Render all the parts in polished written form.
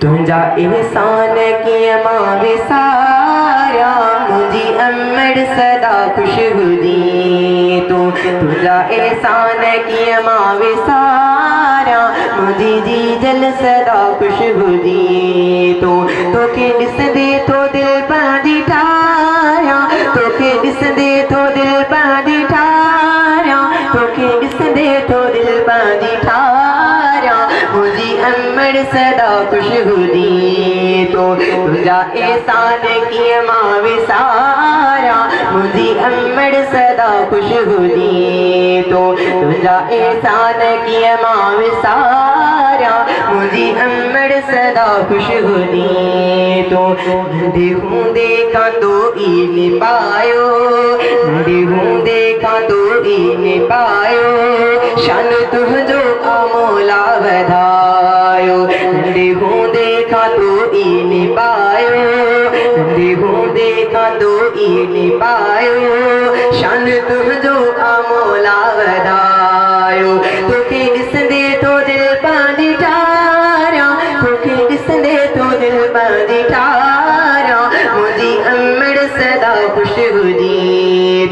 तुझा एहसान किया मां विसारा मुझी अमड़ सदा खुश हुदी तू तुझा एहसान किया मां विसारा मुझी जी जल सदा खुश हुदी तोखे ॾिसंदे तो दिल पंहिंजी ठाहियां तोखे ॾिसंदे तो दिल पंहिंजी ठाहियां तोखे ॾिसंदे तो दिल पंहिंजी ठाहियां मुझी अमड़ सदा खुश हुदी तुझा एहसान किया मां विसारा मुझी अमड़ सदा खुश हुदी तुझा एहसान किया मां विसारा मुझी अमड़ सदा खुश हुदी हूंदे का तो ई पायो हूंदे का तो ई पायो शान तुझो अमोला वधायो हूंदे का तो ई पायो हूंदे का तो ई पायो शान तुझो अमोला वधायो तोखे ॾिसंदे तो दिल पंहिंजी ठाहियां तोखे ॾिसंदे तो दिल पंहिंजी ठाहियां मुझी अमड़ सदा खुश हुदी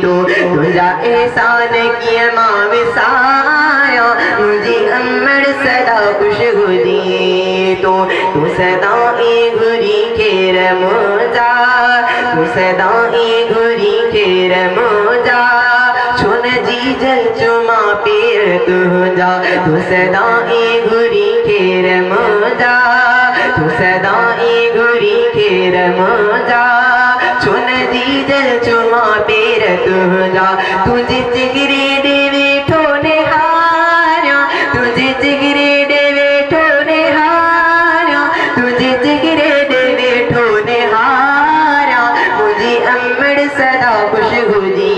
तुझा एहसान किया मां विसारा मुझी अमड़ सदा खुश हुदी तू सदा ई घुरी खेर मुझा तू सदा ई घुरी खेर मुझा छुन जी जल चुमा पेर तुझा तू सदा ई घुरी खेर मुझा तू सदा ई घुरी खेर मुझा छुन जी जल चुमा पेर तुझा तुझे जिगरे दे वेठो निहारियां तुझे जिगरे दे वेठो निहारियां तुझे जिगरे दे वेठो निहारियां मुझी अमड़ सदा खुश हुदी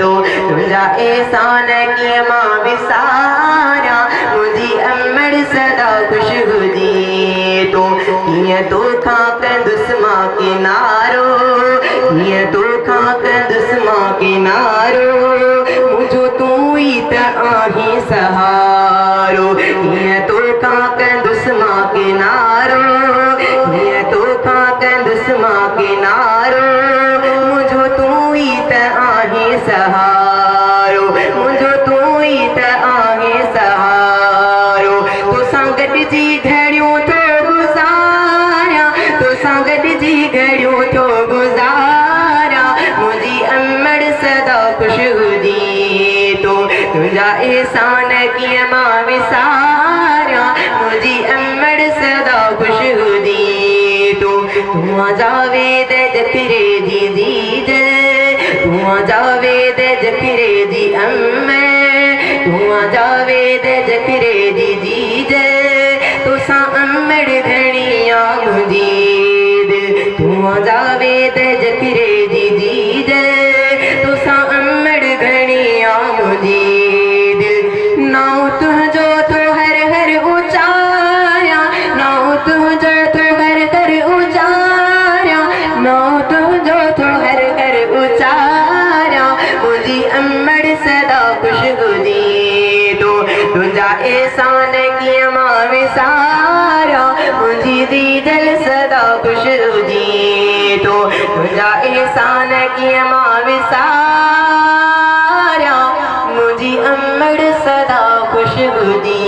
तुझा एहसान किया मां विसारा मुझी अमड़ सदा खुश हुदी कीअं तोखां कंदुसि मां किनारो कीअं तोखां कंदुसि मां किनारो मुझो तूं ई त आहीं सहारो कीअं तोखां कंदुसि मां किनारो कीअं तोखां कंदुसि मां किनारो मुझो तूं ई त आहीं सहारो मुझो तूं ई त आहीं सहारो तोसां गॾिजी घड़ियूं थो गुज़ारियां तोसां गॾिजी घड़ियूं थो गुज़ारियां मुझी अमड़ सदा खुश हुदी तुझा एहसान किया मां विसारा मुझी अमड़ सदा खुश हुदी तू जावेद जखरे जी दीद तू जावेद जखरे जी अमड़ तू जावेद जखरे जी दीद तोसां अमड़ घणिया मुझीद तू जावेद जखरे जी दीद तोसां अमड़ घणिया मुझीद नाउ तुझो तो हर हर ऊचाया नाउ तुझो तो हर हर ऊचाया नाउ तुझो तो हर हर ऊचाया मुझी अमड़ सदा खुश हुदी तुझा एहसान किया मां विसारा मुझी दी दिल सदा खुश हुदी तुझा एहसान किया मां विसारा मुझी अमड़ सदा खुश हुदी